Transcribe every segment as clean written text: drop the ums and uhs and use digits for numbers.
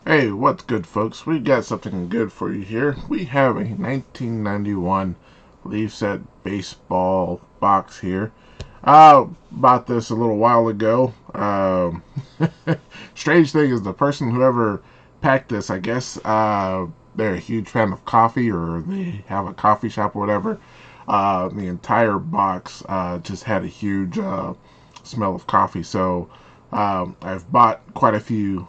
Hey, what's good, folks? We got something good for you here. We have a 1991 Leaf Set baseball box here. I bought this a little while ago. Strange thing is, the person whoever packed this, I guess, they're a huge fan of coffee, or they have a coffee shop or whatever. The entire box just had a huge smell of coffee. So I've bought quite a few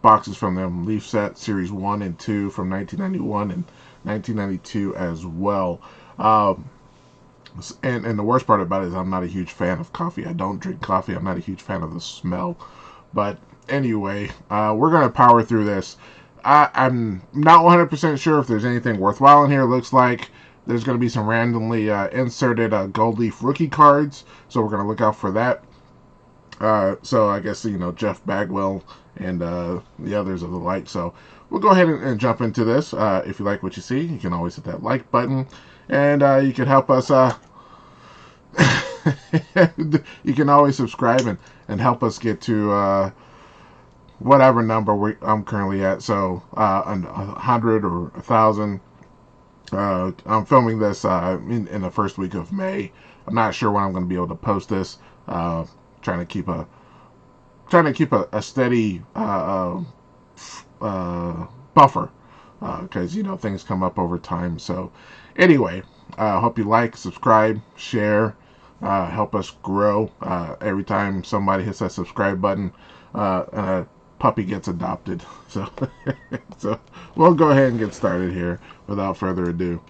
boxes from them. Leaf Set Series 1 and 2 from 1991 and 1992 as well. And the worst part about it is I'm not a huge fan of coffee. I don't drink coffee. I'm not a huge fan of the smell. But anyway, we're going to power through this. I'm not 100% sure if there's anything worthwhile in here. It looks like there's going to be some randomly inserted Gold Leaf rookie cards, so we're going to look out for that. So I guess, Jeff Bagwell and the others of the like. So we'll go ahead and jump into this. If you like what you see, you can always hit that like button, and you can help us. You can always subscribe and help us get to whatever number I'm currently at. So 100 or 1,000. I'm filming this in the first week of May. I'm not sure when I'm going to be able to post this. Trying to keep a steady buffer, because things come up over time. So anyway, hope you like, subscribe, share, help us grow. Every time somebody hits that subscribe button, a puppy gets adopted. So so we'll go ahead and get started here without further ado.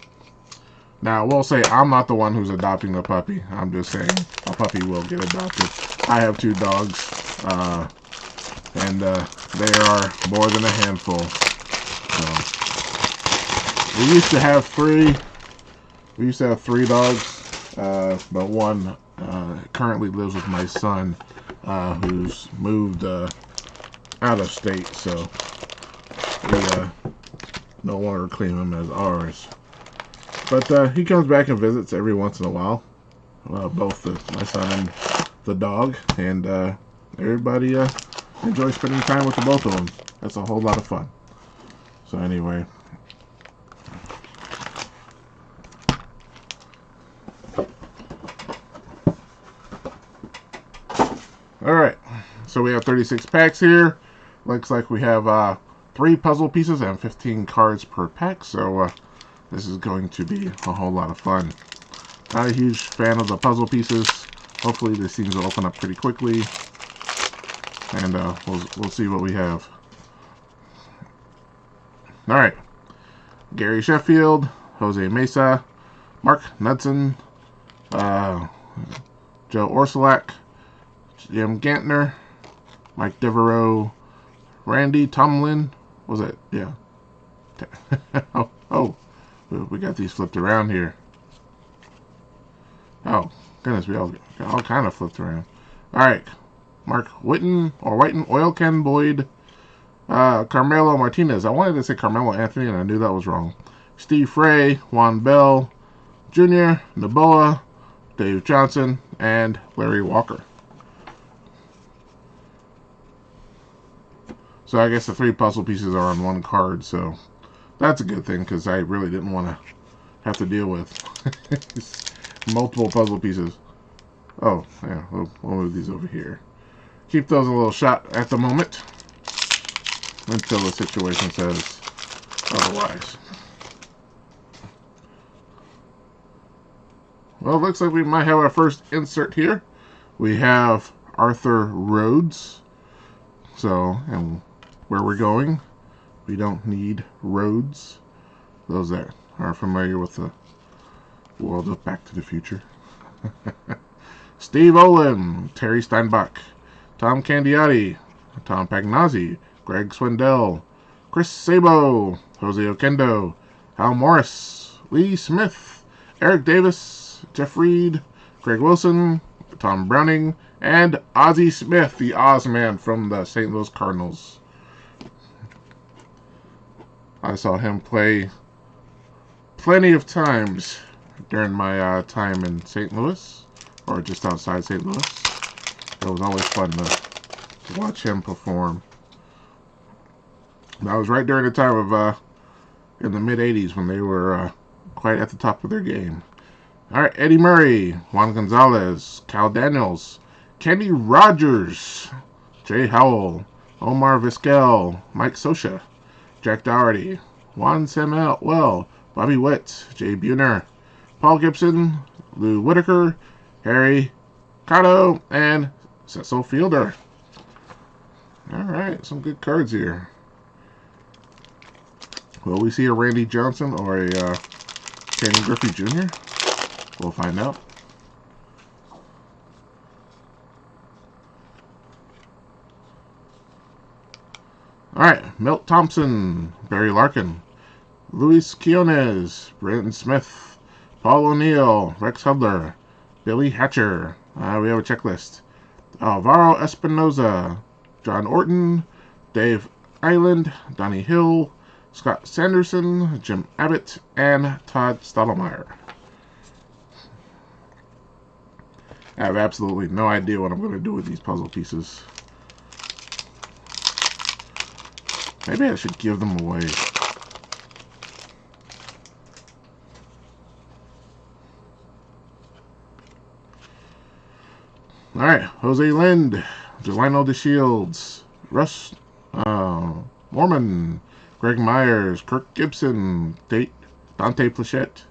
Now, we'll say I'm not the one who's adopting the puppy. I'm just saying a puppy will get adopted. I have 2 dogs, and they are more than a handful. So we used to have 3. We used to have 3 dogs, but one currently lives with my son, who's moved out of state. So we no longer claim him as ours. But he comes back and visits every once in a while. Both my son and the dog. And everybody enjoys spending time with the both of them. That's a whole lot of fun. So anyway. Alright. So we have 36 packs here. Looks like we have 3 puzzle pieces and 15 cards per pack. So this is going to be a whole lot of fun. Not a huge fan of the puzzle pieces. Hopefully this seems to open up pretty quickly. And we'll see what we have. Alright. Gary Sheffield, Jose Mesa, Mark Knudsen, Joe Orsulak, Jim Gantner, Mike Devereaux, Randy Tomlin. What was it? Yeah. oh. We got these flipped around here. Oh, goodness, we all kind of flipped around. Alright. Mark Whiten, Oil Can Boyd, Carmelo Martinez. I wanted to say Carmelo Anthony, and I knew that was wrong. Steve Frey, Juan Bell, Jr., Noboa, Dave Johnson, and Larry Walker. So I guess the 3 puzzle pieces are on 1 card, so that's a good thing, because I really didn't want to have to deal with multiple puzzle pieces. Oh, yeah, we'll move these over here. Keep those a little shot at the moment until the situation says otherwise. Well, it looks like we might have our first insert here. We have Arthur Rhodes. So, and where we're going, we don't need roads. Those that are familiar with the world of Back to the Future. Steve Olin, Terry Steinbach, Tom Candiotti, Tom Pagnozzi, Greg Swindell, Chris Sabo, Jose Oquendo, Hal Morris, Lee Smith, Eric Davis, Jeff Reed, Greg Wilson, Tom Browning, and Ozzie Smith, the Ozman from the St. Louis Cardinals. I saw him play plenty of times during my time in St. Louis, or just outside St. Louis. It was always fun to watch him perform. That was right during the time of in the mid '80s when they were quite at the top of their game. All right, Eddie Murray, Juan Gonzalez, Cal Daniels, Kenny Rogers, Jay Howell, Omar Vizquel, Mike Scioscia, Jack Dougherty, Juan Samuel, Bobby Witt, Jay Buhner, Paul Gibson, Lou Whitaker, Harry Cotto, and Cecil Fielder. All right, some good cards here. Will we see a Randy Johnson or a Ken Griffey Jr.? We'll find out. All right, Milt Thompson, Barry Larkin, Luis Quinones, Brenton Smith, Paul O'Neill, Rex Hudler, Billy Hatcher. We have a checklist. Alvaro Espinoza, John Orton, Dave Island, Donnie Hill, Scott Sanderson, Jim Abbott, and Todd Stottlemyre. I have absolutely no idea what I'm going to do with these puzzle pieces. Maybe I should give them away. Alright, Jose Lind, Jelino DeShields, Russ Mormon, Greg Myers, Kirk Gibson, Dante Bichette,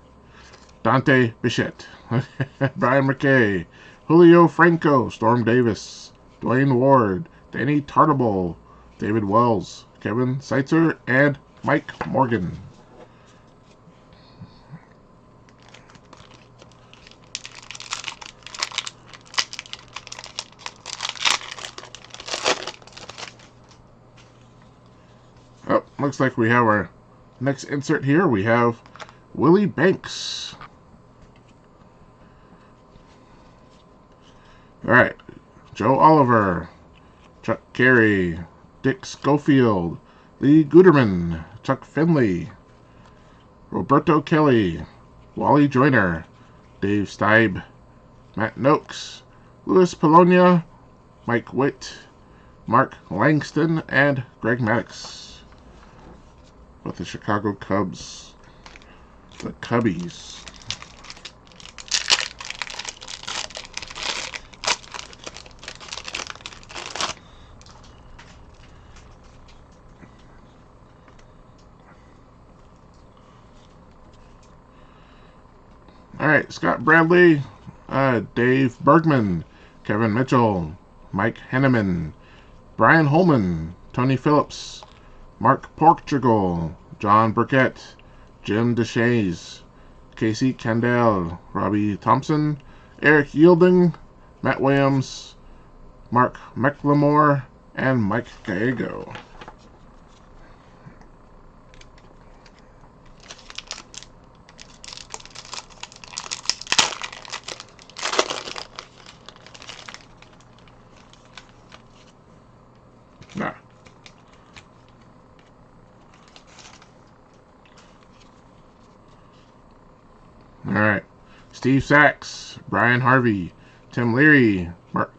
Brian McKay, Julio Franco, Storm Davis, Dwayne Ward, Danny Tartable, David Wells, Kevin Seitzer, and Mike Morgan. Oh, looks like we have our next insert here. We have Willie Banks. Alright, Joe Oliver, Chuck Carey, Dick Schofield, Lee Guterman, Chuck Finley, Roberto Kelly, Wally Joyner, Dave Stibe, Matt Noakes, Louis Polonia, Mike Witt, Mark Langston, and Greg Maddux. With the Chicago Cubs, the Cubbies. Alright, Scott Bradley, Dave Bergman, Kevin Mitchell, Mike Henneman, Brian Holman, Tony Phillips, Mark Portugal, John Burkett, Jim DeShays, Casey Candell, Robbie Thompson, Eric Yielding, Matt Williams, Mark McLemore, and Mike Gallego. Nah. Alright. Steve Sachs, Brian Harvey, Tim Leary,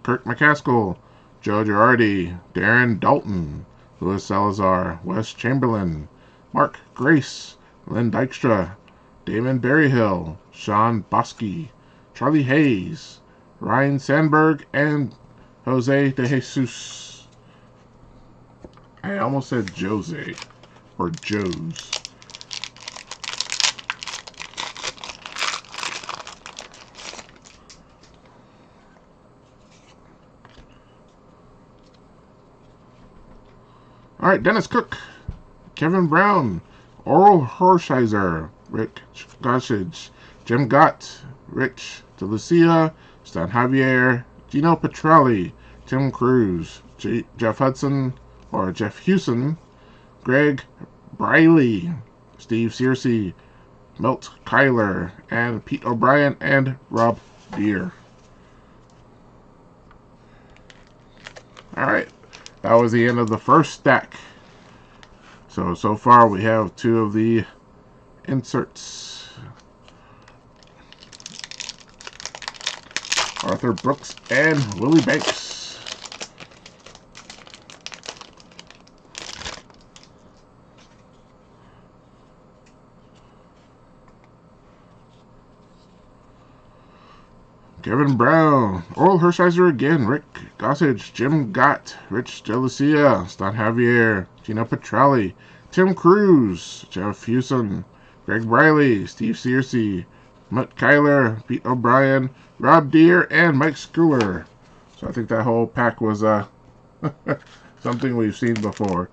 Kirk McCaskill, Joe Girardi, Darren Dalton, Louis Salazar, Wes Chamberlain, Mark Grace, Lynn Dykstra, Damon Berryhill, Sean Bosky, Charlie Hayes, Ryan Sandberg, and Jose De Jesus. I almost said Jose, or Joe's. Alright, Dennis Cook, Kevin Brown, Oral Hershiser, Rick Gossage, Jim Gott, Rich DeLucia, Stan Javier, Gino Petrelli, Tim Cruz, Jeff Hudson, or Jeff Hewson, Greg Briley, Steve Searcy, Milt Kyler, and Pete O'Brien, and Rob Deere. Alright, that was the end of the first stack. So far we have two of the inserts. Arthur Brooks and Willie Banks. Kevin Brown, Oral Hershiser again, Rick Gossage, Jim Gott, Rich Delacia, Stan Javier, Gino Petrelli, Tim Cruz, Jeff Hewson, Greg Briley, Steve Searcy, Mutt Kyler, Pete O'Brien, Rob Deere, and Mike Schooler. So I think that whole pack was something we've seen before.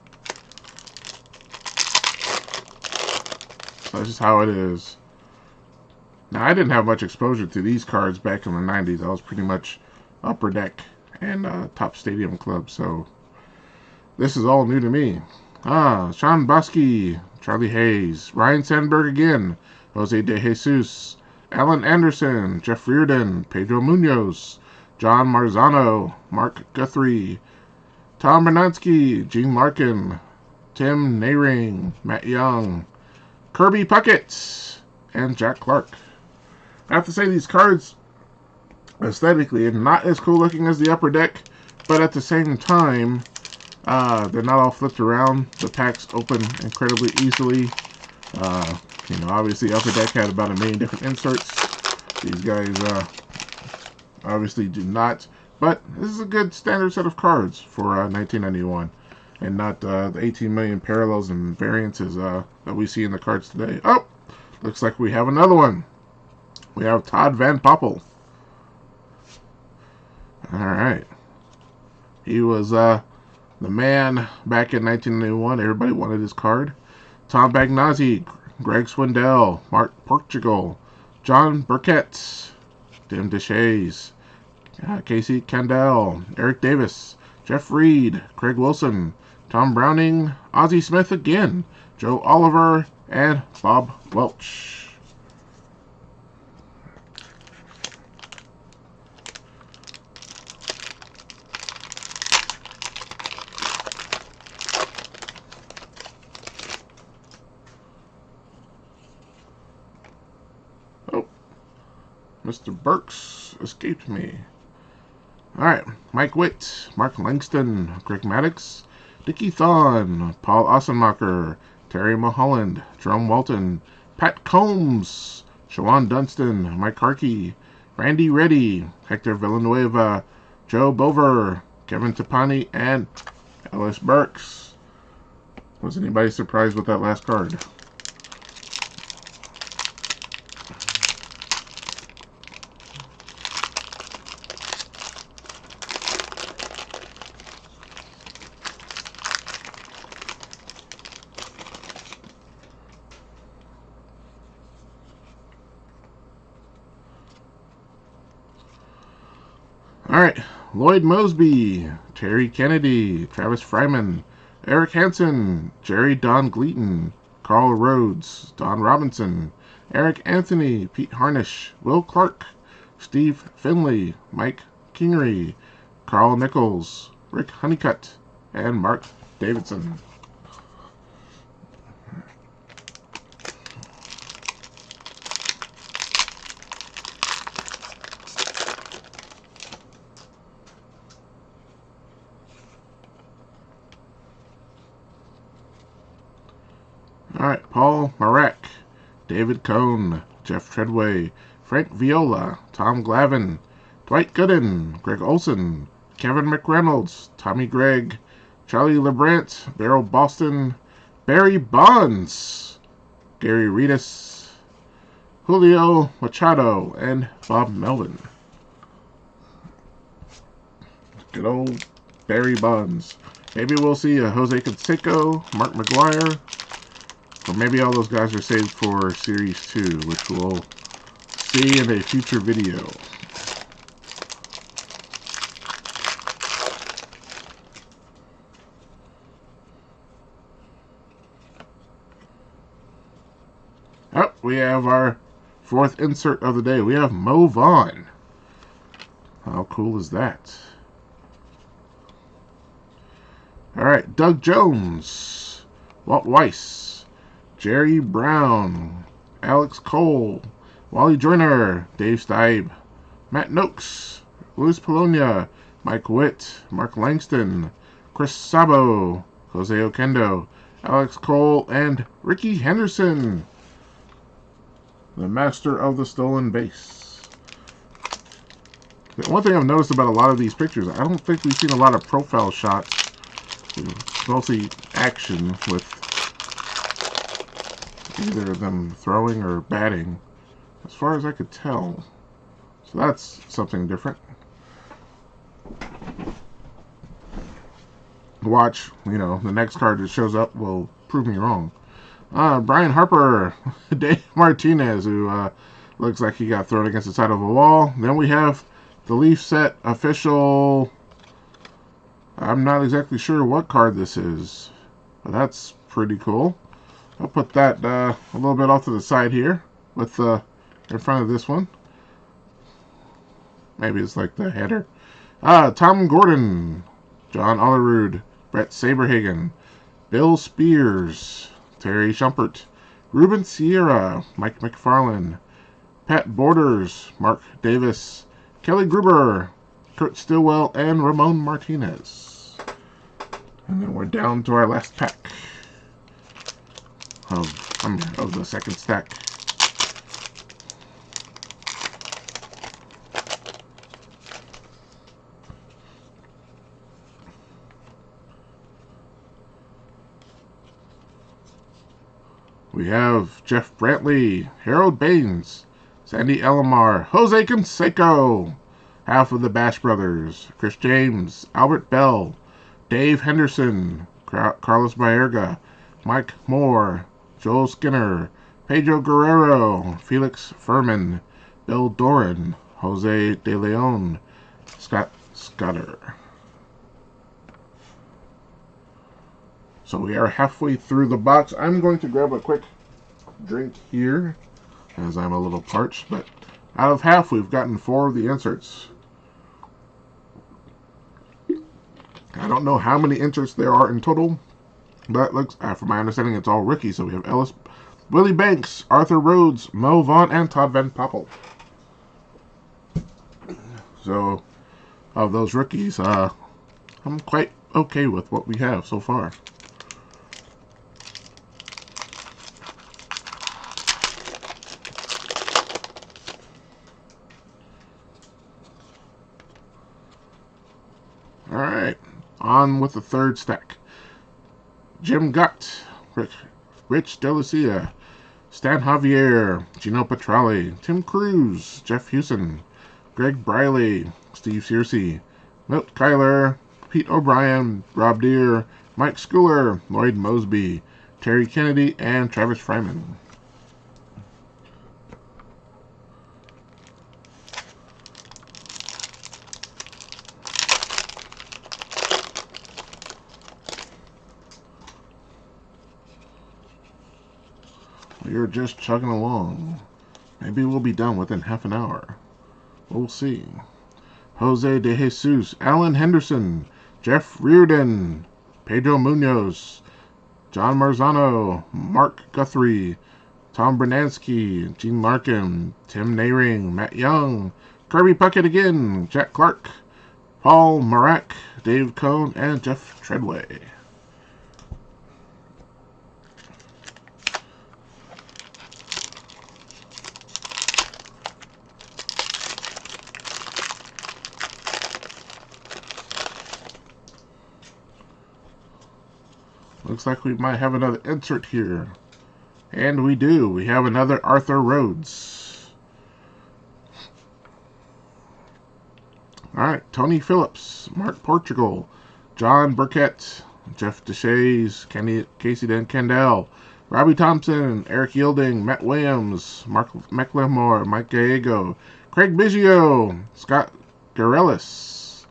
So that's just how it is. Now, I didn't have much exposure to these cards back in the 90s. I was pretty much Upper Deck and Top Stadium Club, so this is all new to me. Sean Bosky, Charlie Hayes, Ryan Sandberg again, Jose De Jesus, Alan Anderson, Jeff Reardon, Pedro Munoz, John Marzano, Mark Guthrie, Tom Bernansky, Gene Larkin, Tim Nehring, Matt Young, Kirby Puckett, and Jack Clark. I have to say these cards, aesthetically, are not as cool looking as the Upper Deck, but at the same time, they're not all flipped around. The packs open incredibly easily. Obviously Upper Deck had about 1 million different inserts. These guys obviously do not, but this is a good standard set of cards for 1991, and not the 18 million parallels and variances that we see in the cards today. Oh, looks like we have another one. We have Todd Van Poppel. Alright. He was the man back in 1991. Everybody wanted his card. Tom Bagnazzi, Greg Swindell, Mark Portugal, John Burkett, Tim Deshays, Casey Candell, Eric Davis, Jeff Reed, Craig Wilson, Tom Browning, Ozzie Smith again, Joe Oliver, and Bob Welch. Mr. Burks escaped me. Alright, Mike Witt, Mark Langston, Greg Maddox, Dickie Thon, Paul Ossenmacher, Terry Mulholland, Jerome Walton, Pat Combs, Shawan Dunston, Mike Harkey, Randy Reddy, Hector Villanueva, Joe Bover, Kevin Tapani, and Ellis Burks. Was anybody surprised with that last card? Alright, Lloyd Mosby, Terry Kennedy, Travis Fryman, Eric Hansen, Jerry Don Gleaton, Carl Rhodes, Don Robinson, Eric Anthony, Pete Harnish, Will Clark, Steve Finley, Mike Kingery, Carl Nichols, Rick Honeycutt, and Mark Davidson. Alright, Paul Marek, David Cohn, Jeff Treadway, Frank Viola, Tom Glavin, Dwight Gooden, Greg Olson, Kevin McReynolds, Tommy Gregg, Charlie LeBrant, Beryl Boston, Barry Bonds, Gary Reedus, Julio Machado, and Bob Melvin. Good old Barry Bonds. Maybe we'll see a Jose Canseco, Mark McGuire, or maybe all those guys are saved for Series 2, which we'll see in a future video. Oh, we have our fourth insert of the day. We have Mo Vaughn. How cool is that? Alright, Doug Jones, Walt Weiss, Jerry Brown, Alex Cole, Wally Joyner, Dave Stibe, Matt Noakes, Luis Polonia, Mike Witt, Mark Langston, Chris Sabo, Jose Oquendo, Alex Cole, and Ricky Henderson, the master of the stolen base. One thing I've noticed about a lot of these pictures, I don't think we've seen a lot of profile shots. It's mostly action with either them throwing or batting, as far as I could tell. So that's something different. Watch, the next card that shows up will prove me wrong. Brian Harper, Dave Martinez, who looks like he got thrown against the side of a wall. Then we have the Leaf Set official. I'm not exactly sure what card this is, but that's pretty cool. I'll put that a little bit off to the side here, with in front of this one. Maybe it's like the header. Tom Gordon, John Olerud, Brett Saberhagen, Bill Spears, Terry Shumpert, Ruben Sierra, Mike McFarland, Pat Borders, Mark Davis, Kelly Gruber, Kurt Stillwell, and Ramon Martinez. And then we're down to our last pack of the second stack. We have Jeff Brantley, Harold Baines, Sandy Alomar, Jose Canseco, half of the Bash Brothers, Chris James, Albert Bell, Dave Henderson, Carlos Baerga, Mike Moore, Joel Skinner, Pedro Guerrero, Felix Furman, Bill Doran, Jose De Leon, Scott Scudder. So we are halfway through the box. I'm going to grab a quick drink here, as I'm a little parched, but out of half, we've gotten 4 of the inserts. I don't know how many inserts there are in total, but looks, from my understanding, it's all rookies. So we have Ellis, Willie Banks, Arthur Rhodes, Mo Vaughn, and Todd Van Poppel. So, of those rookies, I'm quite okay with what we have so far. Alright, on with the third stack. Jim Gott, Rich DeLucia, Stan Javier, Gino Petrali, Tim Cruz, Jeff Hewson, Greg Briley, Steve Searcy, Milt Kyler, Pete O'Brien, Rob Deere, Mike Schooler, Lloyd Mosby, Terry Kennedy, and Travis Fryman. We're just chugging along. Maybe we'll be done within half an hour. We'll see. Jose De Jesus, Alan Henderson, Jeff Reardon, Pedro Munoz, John Marzano, Mark Guthrie, Tom Bernansky, Gene Larkin, Tim Nehring, Matt Young, Kirby Puckett again, Jack Clark, Paul Marak, Dave Cohn, and Jeff Treadway. Looks like we might have another insert here. And we do. We have another Arthur Rhodes. Alright, Tony Phillips, Mark Portugal, John Burkett, Jeff Deshays, Casey Den Kendall, Robbie Thompson, Eric Yielding, Matt Williams, Mark McLemore, Mike Gallego, Craig Biggio, Scott Gerelts,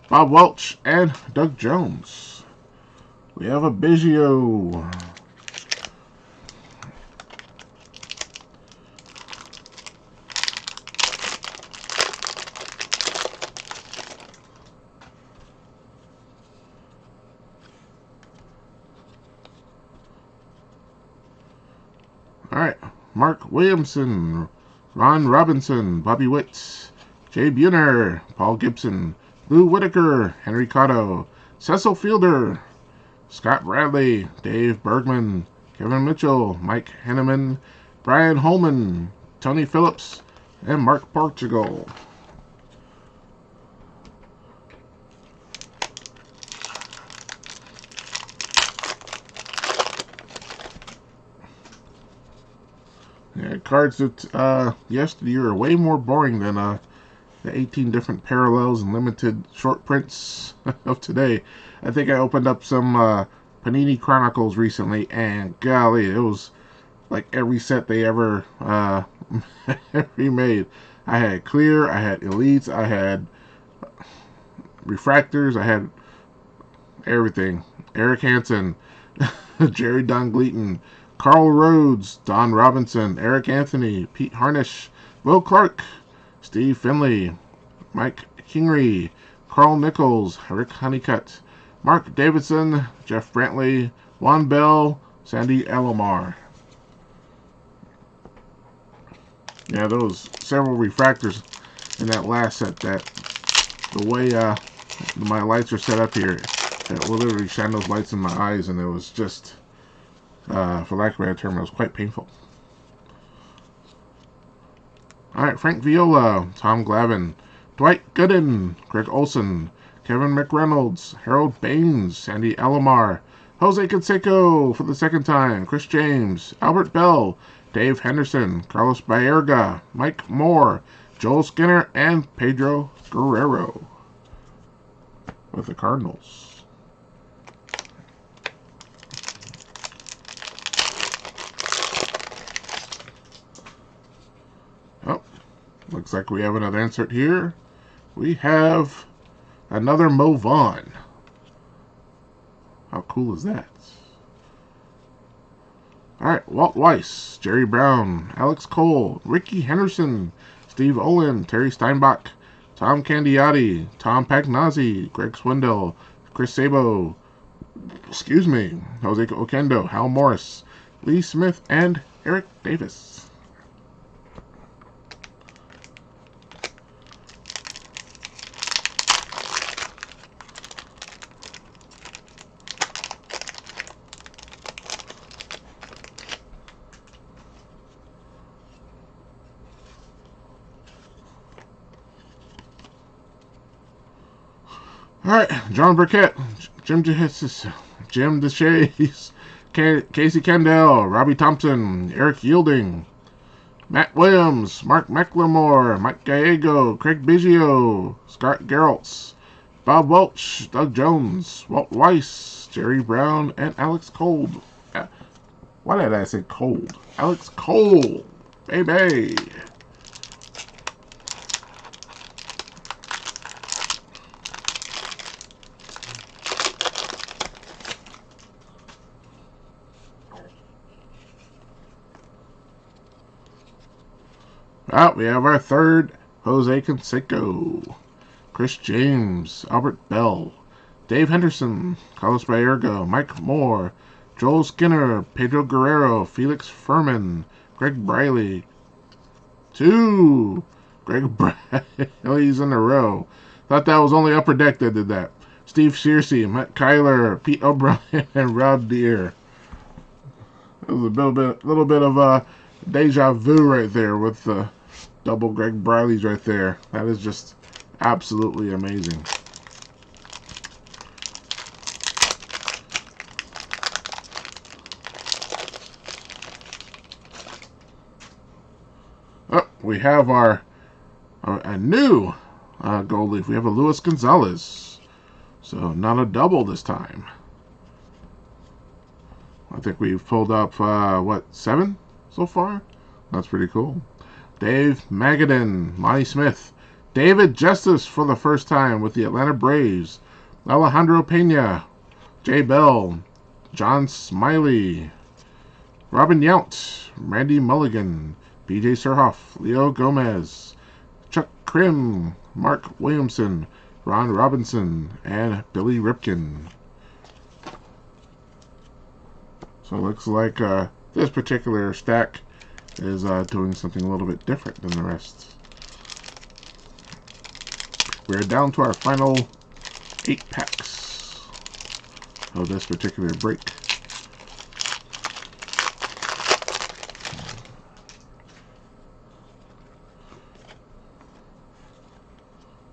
Bob Welch, and Doug Jones. We have a Biggio. Alright, Mark Williamson, Ron Robinson, Bobby Witt, Jay Buhner, Paul Gibson, Lou Whitaker, Henry Cotto, Cecil Fielder, Scott Bradley, Dave Bergman, Kevin Mitchell, Mike Henneman, Brian Holman, Tony Phillips, and Mark Portugal. Yeah, cards that yesterday are way more boring than the 18 different parallels and limited short prints of today. I think I opened up some Panini Chronicles recently, and golly, it was like every set they ever remade. I had clear, I had elites, I had refractors, I had everything. Eric Hansen, Jerry Don Gleaton, Carl Rhodes, Don Robinson, Eric Anthony, Pete Harnish, Will Clark, Steve Finley, Mike Kingery, Carl Nichols, Rick Honeycutt, Mark Davidson, Jeff Brantley, Juan Bell, Sandy Alomar. Yeah, those several refractors in that last set. That the way my lights are set up here, it will literally shine those lights in my eyes, and it was just, for lack of a better term, it was quite painful. All right, Frank Viola, Tom Glavine, Dwight Gooden, Greg Olson, Kevin McReynolds, Harold Baines, Sandy Alomar, Jose Canseco for the second time, Chris James, Albert Bell, Dave Henderson, Carlos Baerga, Mike Moore, Joel Skinner, and Pedro Guerrero with the Cardinals. Oh, looks like we have another insert here. We have another Mo Vaughn. How cool is that? Alright, Walt Weiss, Jerry Brown, Alex Cole, Ricky Henderson, Steve Olin, Terry Steinbach, Tom Candiotti, Tom Pagnazzi, Greg Swindell, Chris Sabo, Jose Okendo, Hal Morris, Lee Smith, and Eric Davis. Alright, John Burkett, Jim DeShays, Casey Kendall, Robbie Thompson, Eric Yielding, Matt Williams, Mark McLemore, Mike Gallego, Craig Biggio, Scott Geraltz, Bob Welch, Doug Jones, Walt Weiss, Jerry Brown, and Alex Cold. Why did I say cold? Alex Cole, baby. We have our third Jose Canseco, Chris James, Albert Bell, Dave Henderson, Carlos Baerga, Mike Moore, Joel Skinner, Pedro Guerrero, Felix Furman, Greg Briley. 2 Greg Brileys in a row. Thought that was only Upper Deck that did that. Steve Searcy, Matt Kyler, Pete O'Brien, and Rob Deere. It was a little bit of deja vu right there with the double Greg Brileys right there. That is just absolutely amazing. Oh, we have a new gold leaf. We have a Luis Gonzalez. So not a double this time. I think we've pulled up, 7 so far? That's pretty cool. Dave Magadan, Monty Smith, David Justice for the first time with the Atlanta Braves, Alejandro Pena, Jay Bell, John Smiley, Robin Yount, Randy Mulligan, BJ Surhoff, Leo Gomez, Chuck Krim, Mark Williamson, Ron Robinson, and Billy Ripken. So it looks like this particular stack is doing something a little bit different than the rest. We're down to our final 8 packs of this particular break.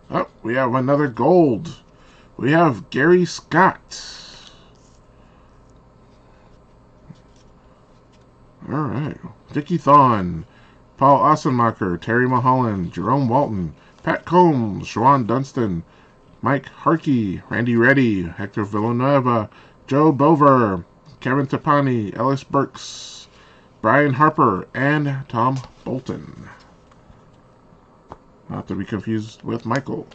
Oh, we have another gold. We have Gary Scott. All right. Dickie Thon, Paul Ossenmacher, Terry Mulholland, Jerome Walton, Pat Combs, Shawan Dunston, Mike Harkey, Randy Reddy, Hector Villanueva, Joe Bover, Kevin Tapani, Ellis Burks, Brian Harper, and Tom Bolton. Not to be confused with Michael.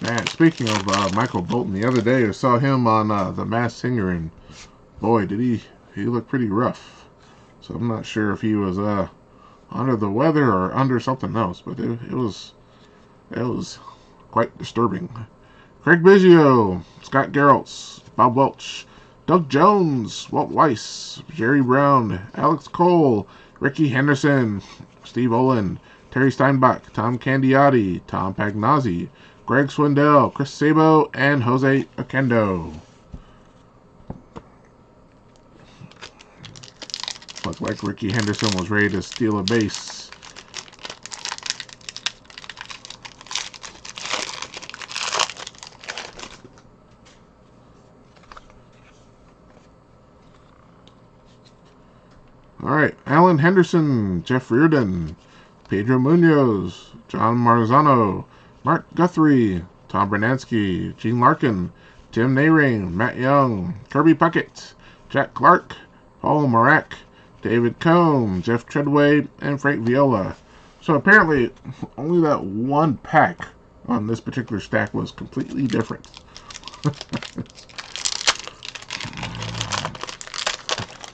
Man, speaking of Michael Bolton, the other day I saw him on The Masked Singer, and boy, did he look pretty rough. So I'm not sure if he was under the weather or under something else, but it was quite disturbing. Craig Biggio, Scott Geraltz, Bob Welch, Doug Jones, Walt Weiss, Jerry Brown, Alex Cole, Ricky Henderson, Steve Olin, Terry Steinbach, Tom Candiotti, Tom Pagnozzi, Greg Swindell, Chris Sabo, and Jose Oquendo. Looked like Ricky Henderson was ready to steal a base. All right, Alan Henderson, Jeff Reardon, Pedro Munoz, John Marzano, Mark Guthrie, Tom Bernansky, Gene Larkin, Tim Nehring, Matt Young, Kirby Puckett, Jack Clark, Paul Marak, David Cohn, Jeff Treadway, and Frank Viola. So apparently, only that one pack on this particular stack was completely different.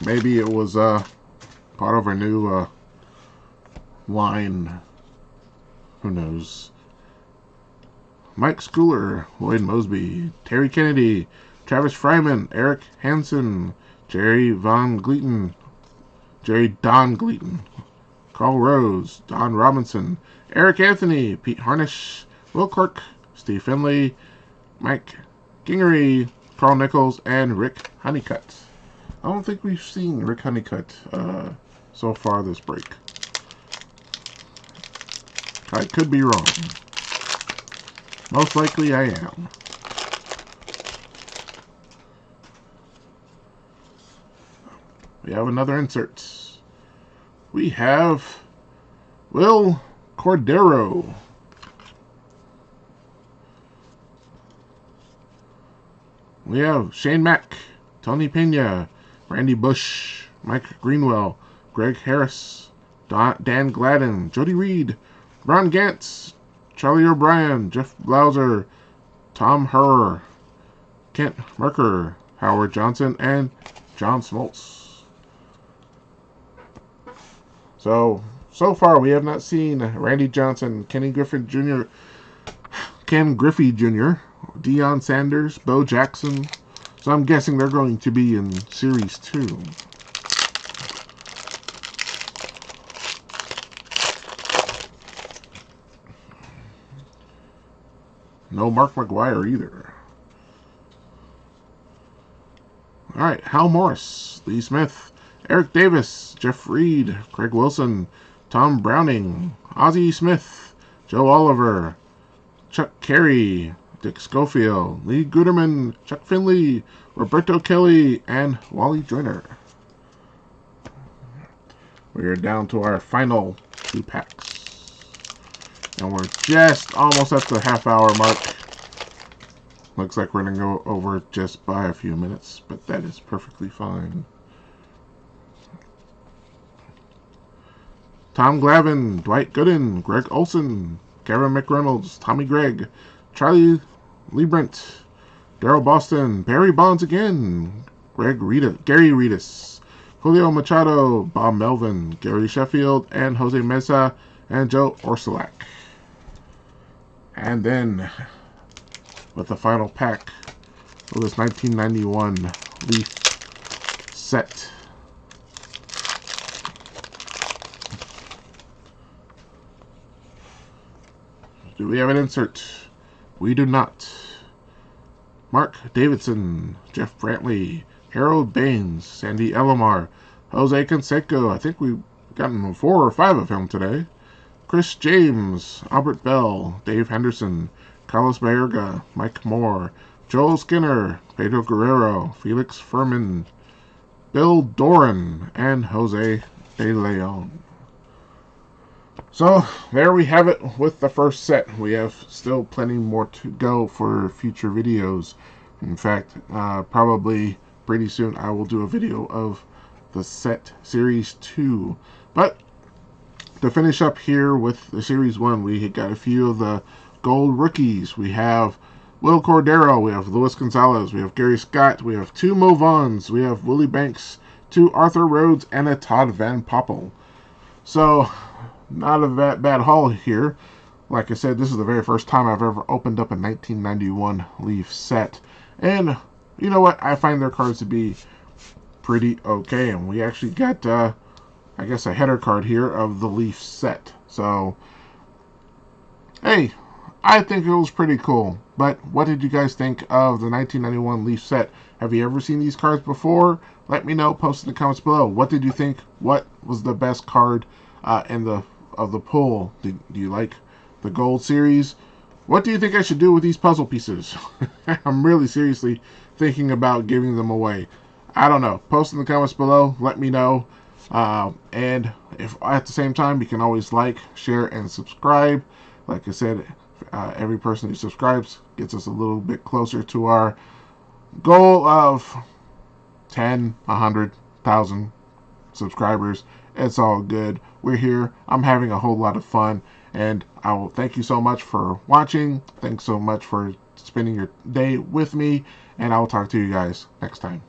Maybe it was part of our new line. Who knows? Mike Schooler, Lloyd Mosby, Terry Kennedy, Travis Fryman, Eric Hansen, Jerry Don Gleaton, Carl Rose, Don Robinson, Eric Anthony, Pete Harnish, Will Clark, Steve Finley, Mike Gingery, Carl Nichols, and Rick Honeycutt. I don't think we've seen Rick Honeycutt so far this break. I could be wrong. Most likely I am. We have another insert. We have Will Cordero. We have Shane Mack, Tony Pena, Randy Bush, Mike Greenwell, Greg Harris, Dan Gladden, Jody Reed, Ron Gantz, Charlie O'Brien, Jeff Blauser, Tom Herr, Kent Merker, Howard Johnson, and John Smoltz. So far we have not seen Randy Johnson, Ken Griffey Jr., Deion Sanders, Bo Jackson. So I'm guessing they're going to be in Series 2. No Mark McGwire either. Alright, Hal Morris, Lee Smith, Eric Davis, Jeff Reed, Craig Wilson, Tom Browning, Ozzie Smith, Joe Oliver, Chuck Carey, Dick Schofield, Lee Guterman, Chuck Finley, Roberto Kelly, and Wally Joyner. We are down to our final 2 packs. And we're just almost at the half-hour mark. Looks like we're going to go over just by a few minutes, but that is perfectly fine. Tom Glavine, Dwight Gooden, Greg Olson, Kevin McReynolds, Tommy Gregg, Charlie Liebrent, Daryl Boston, Barry Bonds again, Gary Reedus, Julio Machado, Bob Melvin, Gary Sheffield, and Jose Mesa, and Joe Orsulak. And then, with the final pack of this 1991 Leaf set. Do we have an insert? We do not. Mark Davidson, Jeff Brantley, Harold Baines, Sandy Elomar, Jose Canseco. I think we've gotten 4 or 5 of him today. Chris James, Albert Bell, Dave Henderson, Carlos Baerga, Mike Moore, Joel Skinner, Pedro Guerrero, Felix Furman, Bill Doran, and Jose De Leon. So there we have it with the first set. We have still plenty more to go for future videos. In fact, probably pretty soon I will do a video of the set Series 2. But to finish up here with the Series 1, we got a few of the gold rookies. We have Will Cordero, we have Luis Gonzalez, we have Gary Scott, we have 2 Mo Vaughns, we have Willie Banks, 2 Arthur Rhodes, and a Todd Van Poppel. So, not a bad haul here. Like I said, this is the very first time I've ever opened up a 1991 Leaf set. And, you know what? I find their cards to be pretty okay. And we actually got, I guess, a header card here of the Leaf set. So, hey, I think it was pretty cool. But what did you guys think of the 1991 Leaf set? Have you ever seen these cards before? Let me know. Post in the comments below. What did you think? What was the best card of the pull? Do you like the gold series? What do you think I should do with these puzzle pieces? I'm really seriously thinking about giving them away. I don't know. Post in the comments below. Let me know. And if at the same time, you can always like, share, and subscribe. Like I said, every person who subscribes gets us a little bit closer to our goal of 10, 100,000 subscribers. It's all good. We're here. I'm having a whole lot of fun. And I will thank you so much for watching. Thanks so much for spending your day with me. And I will talk to you guys next time.